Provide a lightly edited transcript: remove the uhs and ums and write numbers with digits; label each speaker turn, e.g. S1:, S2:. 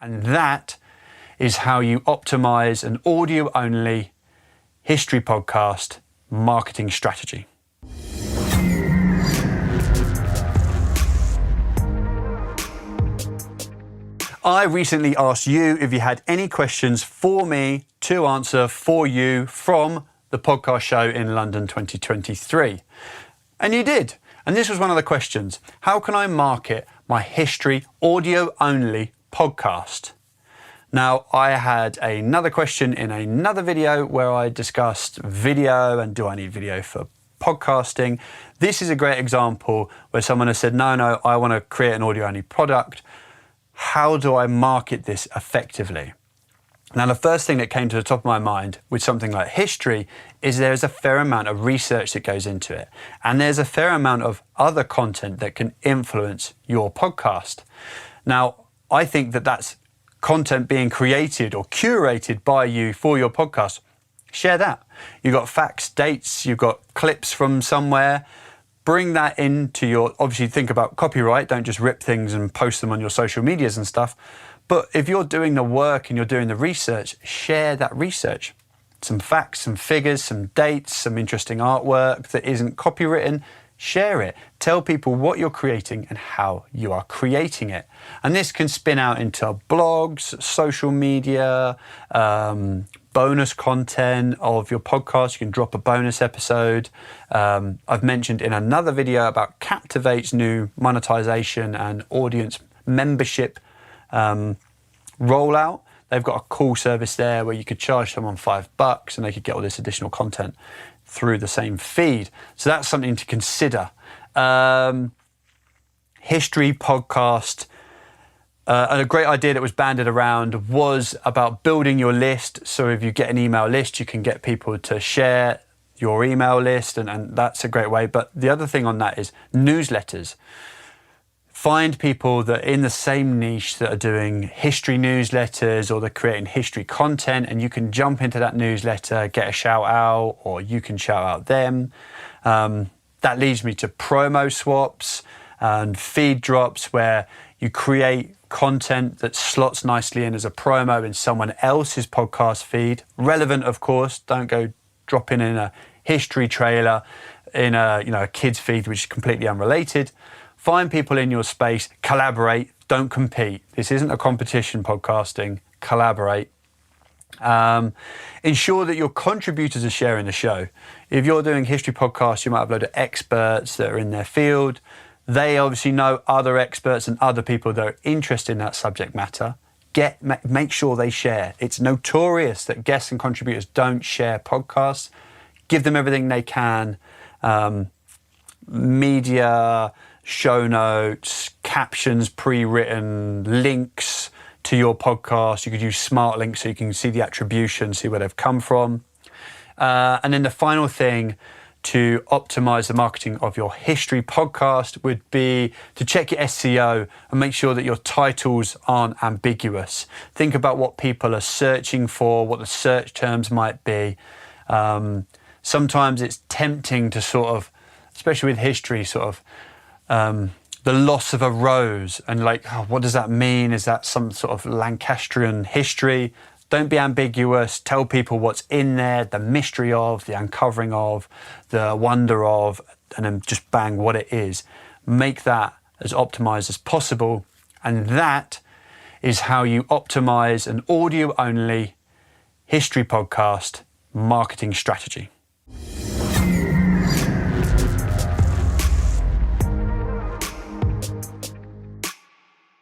S1: And that is how you optimize an audio-only history podcast marketing strategy. I recently asked you if you had any questions for me to answer for you from the podcast show in London 2023. And you did. And this was one of the questions. How can I market my history audio-only podcast? Now, I had another question in another video where I discussed video and do I need video for podcasting? This is a great example where someone has said, no, I want to create an audio-only product. How do I market this effectively? Now, the first thing that came to the top of my mind with something like history is there's a fair amount of research that goes into it. And there's a fair amount of other content that can influence your podcast. Now, I think that that's content being created or curated by you for your podcast. Share that. You've got facts, dates, you've got clips from somewhere. Bring that into your, obviously think about copyright, don't just rip things and post them on your social medias and stuff. But if you're doing the work and you're doing the research, share that research. Some facts, some figures, some dates, some interesting artwork that isn't copywritten, share it. Tell people what you're creating and how you are creating it. And this can spin out into blogs, social media, bonus content of your podcast. You can drop a bonus episode. I've mentioned in another video about Captivate's new monetization and audience membership rollout. They've got a cool service there where you could charge someone $5 and they could get all this additional content through the same feed. So that's something to consider. History podcast. And a great idea that was banded around was about building your list. So if you get an email list, you can get people to share your email list, and that's a great way. But the other thing on that is newsletters. Find people that are in the same niche that are doing history newsletters or they're creating history content, and you can jump into that newsletter, get a shout out, or you can shout out them. That leads me to promo swaps and feed drops, where you create content that slots nicely in as a promo in someone else's podcast feed. Relevant, of course. Don't go dropping in a history trailer in a kid's feed, which is completely unrelated. Find people in your space, collaborate, don't compete. This isn't a competition podcasting, collaborate. Ensure that your contributors are sharing the show. If you're doing history podcasts, you might have a load of experts that are in their field. They obviously know other experts and other people that are interested in that subject matter. Make sure they share. It's notorious that guests and contributors don't share podcasts. Give them everything they can. Media, show notes, captions pre-written, links to your podcast. You could use smart links so you can see the attribution, see where they've come from. And then the final thing to optimize the marketing of your history podcast would be to check your SEO and make sure that your titles aren't ambiguous. Think about what people are searching for, what the search terms might be. Sometimes it's tempting to sort of, especially with history, sort of the loss of a rose and like, oh, what does that mean? Is that some sort of Lancastrian history? Don't be ambiguous. Tell people what's in there, the mystery of, the uncovering of, the wonder of, and then just bang what it is. Make that as optimized as possible. And that is how you optimize an audio-only history podcast marketing strategy.